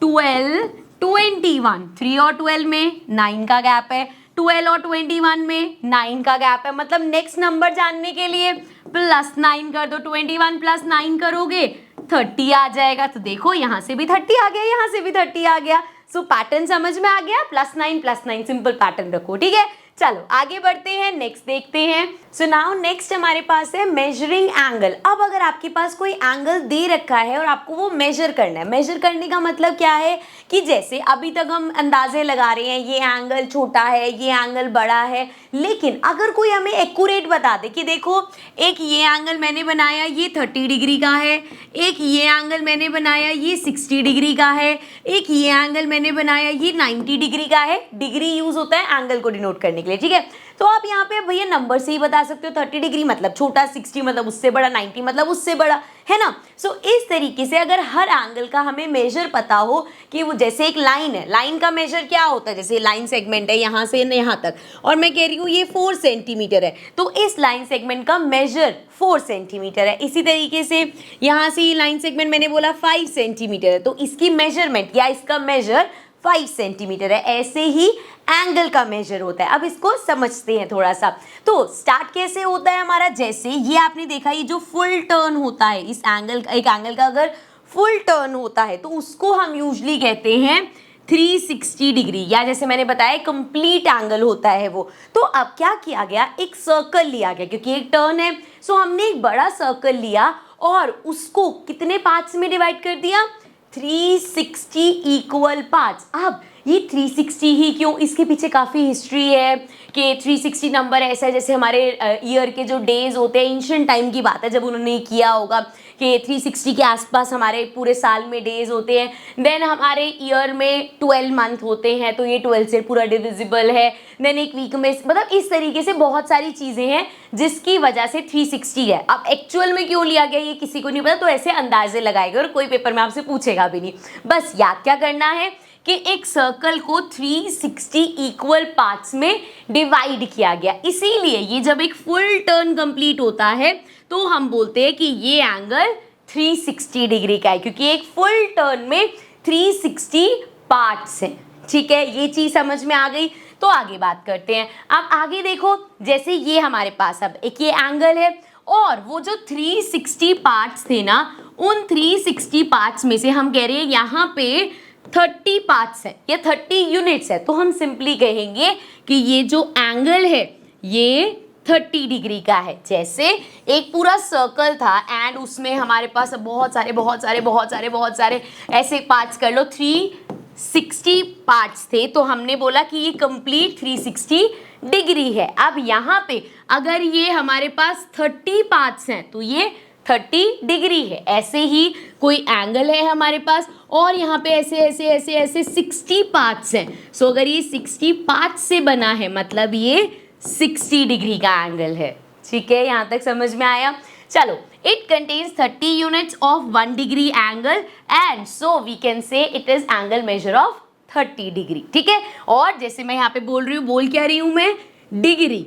A: 12 21, 3 और 12 में 9 का गैप है, 12 और 21 में 9 का गैप है, मतलब नेक्स्ट नंबर जानने के लिए +9 कर दो, 21 + 9 करोगे 30 आ जाएगा। तो देखो यहाँ से भी 30 आ गया, यहाँ से भी 30 आ गया। सो पैटर्न समझ में आ गया, +9 सिंपल पैटर्न रखो, ठीक है। चलो आगे बढ़ते हैं, नेक्स्ट देखते हैं। सो नाउ नेक्स्ट हमारे पास है मेजरिंग एंगल। अब अगर आपके पास कोई एंगल दे रखा है और आपको वो मेजर करना है, मेजर करने का मतलब क्या है कि जैसे अभी तक हम अंदाजे लगा रहे हैं, ये एंगल छोटा है, ये एंगल बड़ा है, लेकिन अगर कोई हमें एक्यूरेट बता दे कि देखो एक ये एंगल मैंने बनाया ये 30 डिग्री का है, एक ये एंगल मैंने बनाया ये 60 डिग्री का है, एक ये एंगल मैंने बनाया ये 90 डिग्री का है। डिग्री यूज होता है एंगल को डिनोट करने के लिए, ठीक है। तो आप यहाँ पे भैया नंबर से ही बता सकते हो, 30 डिग्री मतलब छोटा, 60 मतलब उससे बड़ा, 90 मतलब उससे बड़ा, है ना। सो इस तरीके से अगर हर एंगल का हमें मेजर पता हो कि वो जैसे एक लाइन है, लाइन का मेजर क्या होता है, जैसे लाइन सेगमेंट है यहाँ से यहाँ तक, और मैं कह रही हूँ ये 4 सेंटीमीटर है, तो इस लाइन सेगमेंट का मेजर 4 सेंटीमीटर है। इसी तरीके से यहाँ से ये लाइन सेगमेंट मैंने बोला 5 सेंटीमीटर है, तो इसकी मेजरमेंट या इसका मेजर 5 सेंटीमीटर है। ऐसे ही एंगल का मेजर होता है। अब इसको समझते हैं थोड़ा सा। तो स्टार्ट कैसे होता है हमारा, जैसे ये आपने देखा ये जो फुल टर्न होता है, इस एंगल एक एंगल का अगर फुल टर्न होता है तो उसको हम यूजली कहते हैं 360 डिग्री, या जैसे मैंने बताया कंप्लीट एंगल होता है वो। तो अब क्या किया गया, एक सर्कल लिया गया, क्योंकि एक टर्न है, सो हमने एक बड़ा सर्कल लिया और उसको कितने पार्ट्स में डिवाइड कर दिया, 360 इक्वल पार्ट्स। अब ये 360 ही क्यों, इसके पीछे काफ़ी हिस्ट्री है कि 360 नंबर ऐसा है जैसे हमारे ईयर के जो डेज होते हैं, एंशिएंट टाइम की बात है जब उन्होंने किया होगा कि 360 के आसपास हमारे पूरे साल में डेज होते हैं। देन हमारे ईयर में 12 मंथ होते हैं, तो ये 12 से पूरा डिविजिबल है। देन एक वीक में, मतलब इस तरीके से बहुत सारी चीज़ें हैं जिसकी वजह से 360 है। अब एक्चुअल में क्यों लिया गया ये किसी को नहीं पता, तो ऐसे अंदाजे लगाएगा और कोई पेपर में आपसे पूछेगा भी नहीं। बस याद क्या करना है कि एक सर्कल को 360 इक्वल पार्ट्स में डिवाइड किया गया, इसीलिए ये जब एक फुल टर्न कंप्लीट होता है तो हम बोलते हैं कि ये एंगल 360 डिग्री का है, क्योंकि एक फुल टर्न में 360 पार्ट्स हैं। ठीक है, ये चीज समझ में आ गई। तो आगे बात करते हैं। अब आगे देखो, जैसे ये हमारे पास अब एक ये एंगल है और वो जो 360 पार्ट्स थे ना, उन 360 पार्ट्स में से हम कह रहे हैं यहाँ पे 30 पार्ट्स है या 30 यूनिट्स है, तो हम सिंपली कहेंगे कि ये जो एंगल है ये 30 डिग्री का है। जैसे एक पूरा सर्कल था एंड उसमें हमारे पास बहुत सारे ऐसे पार्ट्स कर लो, 360 पार्ट्स थे, तो हमने बोला कि ये कंप्लीट 360 डिग्री है। अब यहाँ पे अगर ये हमारे पास 30 पार्ट्स हैं तो ये 30 डिग्री है। ऐसे ही कोई एंगल है हमारे पास और यहाँ पे ऐसे 60 पार्ट्स हैं। सो अगर ये 60 पार्ट्स से बना है मतलब ये 60 डिग्री का एंगल है। ठीक है, यहाँ तक समझ में आया। चलो, it contains 30 units of 1 degree angle and so we can say it is angle measure of 30 degree. ठीक है, और जैसे मैं यहाँ पे बोल रही हूँ, बोल क्या रही हूँ मैं, डिग्री,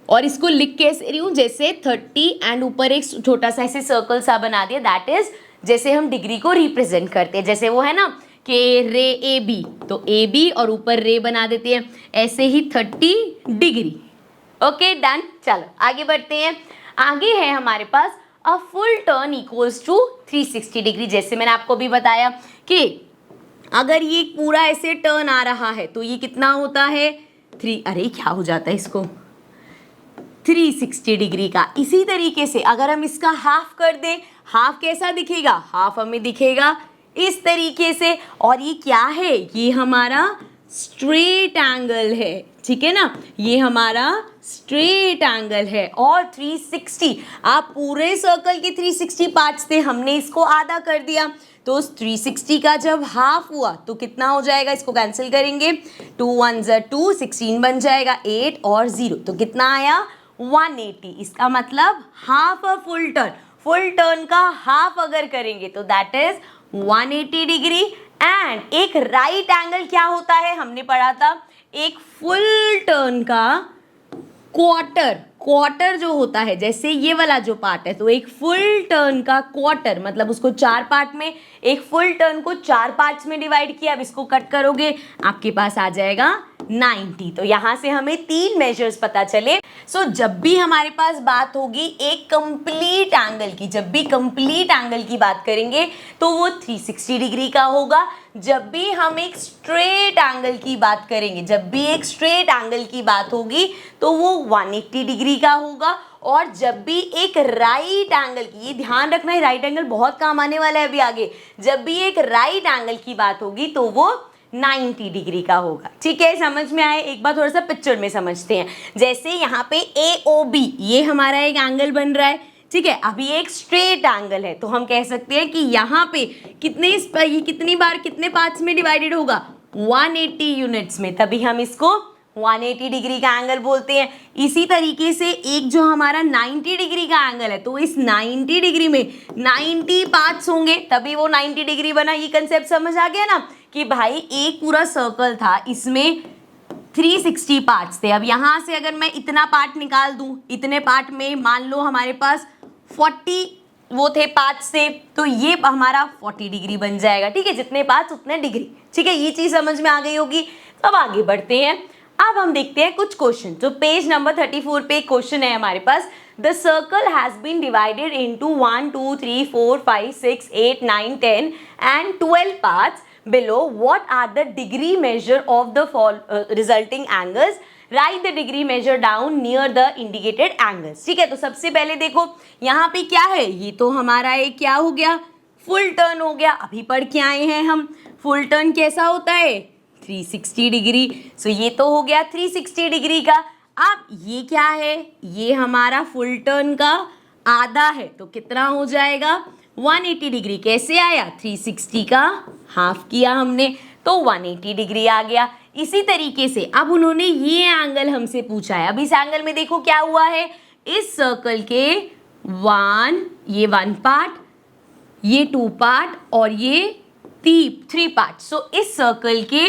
A: और इसको लिख कैसे रही हूँ, जैसे 30 एंड ऊपर एक छोटा सा ऐसे सर्कल सा बना दिया, दैट इज जैसे हम डिग्री को रिप्रेजेंट करते हैं। जैसे वो है ना कि रे ए बी, तो ए बी और ऊपर रे बना देते हैं, ऐसे ही 30 डिग्री। Okay, done. चलो आगे बढ़ते हैं। आगे है हमारे पास a full turn equals to 360 degree. जैसे मैंने आपको भी बताया कि अगर ये पूरा ऐसे टर्न आ रहा है तो ये कितना होता है अरे क्या हो जाता है इसको 360 डिग्री का। इसी तरीके से अगर हम इसका हाफ कर दें, हाफ कैसा दिखेगा, हाफ हमें दिखेगा इस तरीके से। और ये क्या है, ये हमारा स्ट्रेट एंगल है, ठीक है ना, ये हमारा स्ट्रेट एंगल है। और 360, आप पूरे सर्कल के 360 पार्ट्स थे, हमने इसको आधा कर दिया, तो 360 का जब हाफ हुआ तो कितना हो जाएगा, इसको कैंसिल करेंगे, 2 1 2, 16 बन जाएगा, 8 और 0, तो कितना आया 180। इसका मतलब half a full turn, full turn का हाफ अगर करेंगे तो दैट इज 180 डिग्री। एंड एक राइट एंगल क्या होता है, हमने पढ़ा था, एक फुल टर्न का क्वार्टर जो होता है, जैसे ये वाला जो पार्ट है, तो एक फुल टर्न का क्वार्टर मतलब उसको 4 पार्ट में, एक फुल टर्न को 4 पार्ट्स में डिवाइड किया। अब इसको कट करोगे आपके पास आ जाएगा 90। तो यहाँ से हमें 3 मेजर्स पता चले। सो जब भी हमारे पास बात होगी एक कंप्लीट एंगल की, जब भी कंप्लीट एंगल की बात करेंगे तो वो 360 डिग्री का होगा। जब भी हम एक स्ट्रेट एंगल की बात करेंगे, जब भी एक स्ट्रेट एंगल की बात होगी तो वो 180 डिग्री का होगा। और जब भी एक राइट एंगल की, ये ध्यान रखना है, राइट एंगल बहुत काम आने वाला है अभी आगे, जब भी एक राइट एंगल की बात होगी तो वो 90 डिग्री का होगा। ठीक है, समझ में आए? एक बार थोड़ा सा पिक्चर में समझते हैं। जैसे यहाँ पे AOB, ये हमारा एक एंगल बन रहा है, ठीक है, अभी एक स्ट्रेट एंगल है, तो हम कह सकते हैं कि यहाँ पे ये कितनी बार कितने पार्ट्स में डिवाइडेड होगा, 180 यूनिट्स में, तभी हम इसको 180 डिग्री का एंगल बोलते हैं। इसी तरीके से एक जो हमारा 90 डिग्री का एंगल है, तो इस 90 डिग्री में 90 पार्ट्स होंगे तभी वो 90 डिग्री बना। ये कंसेप्ट समझ आ गया ना, कि भाई एक पूरा सर्कल था, इसमें 360 पार्ट्स थे। अब यहाँ से अगर मैं इतना पार्ट निकाल दूं, इतने पार्ट में मान लो हमारे पास 40 वो थे पार्ट्स थे, तो ये हमारा 40 डिग्री बन जाएगा। ठीक है, जितने पार्ट्स उतने डिग्री। ठीक है, ये चीज समझ में आ गई होगी। अब आगे बढ़ते हैं। अब हम देखते हैं कुछ क्वेश्चन। तो पेज नंबर 34 पे एक क्वेश्चन है हमारे पास। The circle has been divided into 1 2 3 4 5 6 8 9 10 and 12 parts below. What are the degree measure of the resulting angles? Write the degree measure down near the indicated angles. ठीक है, तो सबसे पहले देखो यहाँ पे क्या है, ये तो हमारा एक क्या हो गया, फुल टर्न हो गया। अभी पढ़ के आए हैं हम, फुल टर्न कैसा होता है, 360 डिग्री। सो ये तो हो गया 360 डिग्री का। अब ये क्या है, ये हमारा फुल टर्न का आधा है, तो कितना हो जाएगा 180 डिग्री। कैसे आया, 360 का हाफ किया हमने तो 180 डिग्री आ गया। इसी तरीके से अब उन्होंने ये एंगल हमसे पूछा है। अब इस एंगल में देखो क्या हुआ है, इस सर्कल के ये 1 पार्ट, ये 2 पार्ट और ये 3 पार्ट। सो इस सर्कल के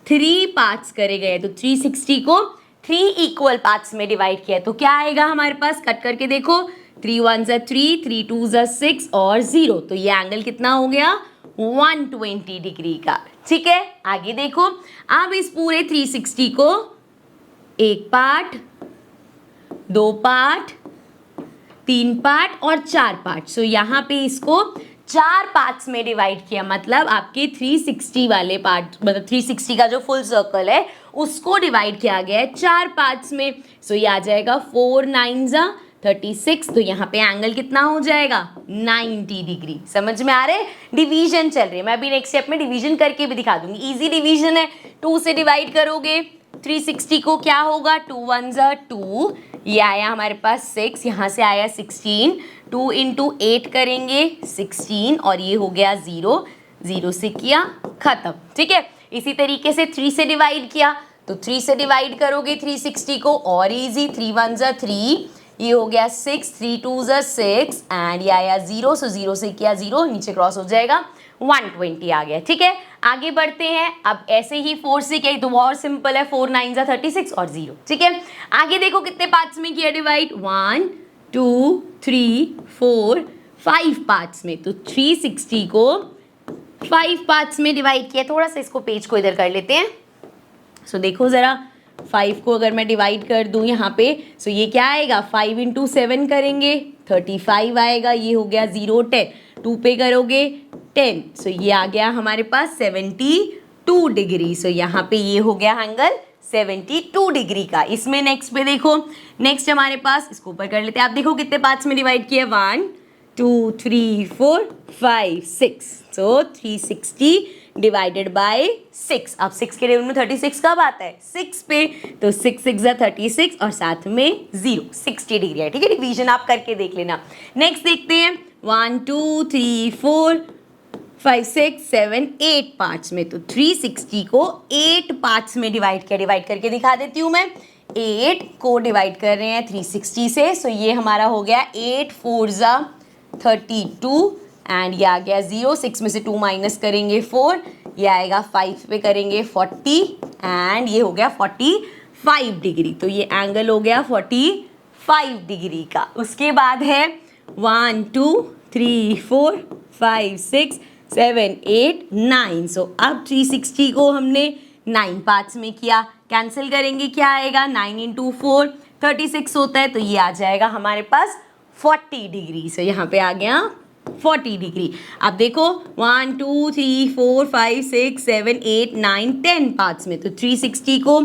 A: 3 पार्ट्स करे गए, तो 360 को 3 इक्वल पार्ट्स में डिवाइड किया, तो क्या आएगा हमारे पास, कट करके देखो, 3 1 3, 3 2 6 और 0, तो ये एंगल कितना हो गया 120 डिग्री का। ठीक है, आगे देखो। अब इस पूरे 360 को 1 पार्ट, 2 पार्ट, 3 पार्ट और 4 पार्ट, सो यहाँ पे इसको 4 पार्ट्स में डिवाइड किया। मतलब आपके 360 वाले पार्ट, मतलब 360 का जो फुल सर्कल है उसको डिवाइड किया गया है 4 पार्ट्स में। सो ये आ जाएगा 4 9 36, तो यहाँ पे एंगल कितना हो जाएगा 90 डिग्री। समझ में आ रहे हैं, डिवीजन चल रही है। मैं अभी नेक्स्ट स्टेप में डिवीजन करके भी दिखा दूंगी। इजी डिवीजन है, 2 से डिवाइड करोगे 360 को, क्या होगा 2 1 2, ये आया हमारे पास 6, यहाँ से आया 16, 2 × 8 करेंगे 16 और ये हो गया 0, 0 से किया खत्म। ठीक है, इसी तरीके से 3 से डिवाइड किया, तो 3 से डिवाइड करोगे 360 को, और इजी, 3 1 3, ये हो गया 6, 3 2 6 एंड ये आया 0, सो 0 से किया 0, नीचे क्रॉस हो जाएगा 120 आ गया। ठीक है, आगे बढ़ते हैं। अब ऐसे ही 4 से किया तो बहुत सिंपल है, 4 9 36 और 0। ठीक है, आगे देखो कितने पार्ट्स में किया डिवाइड, 1 2 3 4 5 पार्ट्स में, तो 360 को 5 पार्ट्स में डिवाइड किया। थोड़ा सा इसको पेज को इधर कर लेते हैं। सो देखो ज़रा, 5 को अगर मैं डिवाइड कर दूं यहाँ पे, सो ये क्या आएगा, 5 इंटू 7 करेंगे 35 आएगा, ये हो गया 0 10, 2 पे करोगे 10, सो ये आ गया हमारे पास 72 डिग्री। सो यहाँ पे ये हो गया एंगल 72 डिग्री का। इसमें नेक्स्ट पे देखो, नेक्स्ट हमारे पास, इसको ऊपर कर लेते हैं, आप देखो कितने पार्ट्स में डिवाइड किया, 1 2 3 4 5 6, सो 360 डिवाइडेड बाय 6। अब 6 के टेबल में 36 कब आता है, 6 पे, तो 6 6 36 और साथ में 0, 60 डिग्री है, ठीक है। डिवीजन आप करके देख लेना। नेक्स्ट देखते हैं, 1 2 3 4 5 6 7 8 पार्ट्स में, तो 360 को 8 पार्ट्स में डिवाइड किया, डिवाइड करके दिखा देती हूँ मैं। 8 को डिवाइड कर रहे हैं 360 से, सो ये हमारा हो गया 8 4 जा 32 एंड ये आ गया 0, 6 में से 2 माइनस करेंगे 4, ये आएगा 5 पे करेंगे 40 एंड ये हो गया 45 डिग्री। तो ये एंगल हो गया 45 डिग्री का। उसके बाद है 1 2 3 4 5 6 7 8 9, सो अब 360 को हमने 9 पार्ट्स में किया, कैंसिल करेंगे क्या आएगा, 9 इंटू 4 36 होता है, तो ये आ जाएगा हमारे पास 40 डिग्री। सो यहाँ पे आ गया 40 डिग्री। अब देखो 1 2 3 4 5 6 7 8 9 10 पार्ट्स में, तो 360 को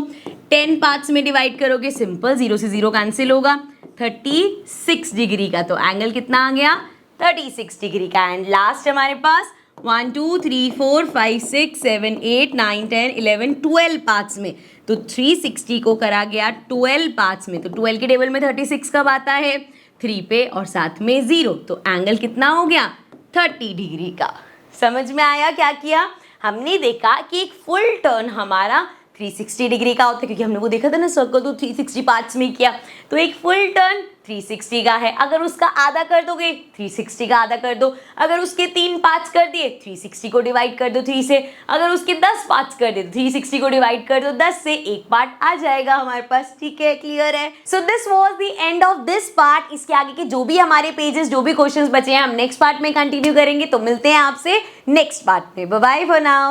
A: 10 पार्ट्स में डिवाइड करोगे, सिंपल, 0 से 0 कैंसिल होगा, 36 डिग्री का। तो एंगल कितना आ गया, 36 डिग्री का। एंड लास्ट हमारे पास 1 2 3 4 5 6 7 8 9 10 11 12 पार्ट्स में, तो 360 को करा गया 12 पार्ट्स में, तो 12 के टेबल में 36 कब आता है, 3 पे और साथ में 0, तो एंगल कितना हो गया, 30 डिग्री का। समझ में आया क्या किया हमने? देखा कि एक फुल टर्न हमारा 360 डिग्री का होता है, क्योंकि हमने वो देखा था ना सर्कल, तो 360 पार्ट्स में किया, तो एक फुल टर्न 360 का है। अगर उसका आधा कर दोगे 360 का आधा कर दो, अगर उसके 3 पार्ट्स कर दिए 360 को डिवाइड कर दो 3 से, अगर उसके 10 पार्ट्स कर दिए 360 को डिवाइड कर दो 10 से, एक पार्ट आ जाएगा हमारे पास, ठीक है, क्लियर है। So this was the end of this part. इसके आगे के जो भी हमारे पेजेस, जो भी क्वेश्चंस बचे हैं, हम नेक्स्ट पार्ट में कंटिन्यू करेंगे, तो मिलते हैं आपसे नेक्स्ट पार्ट में। Bye bye for now.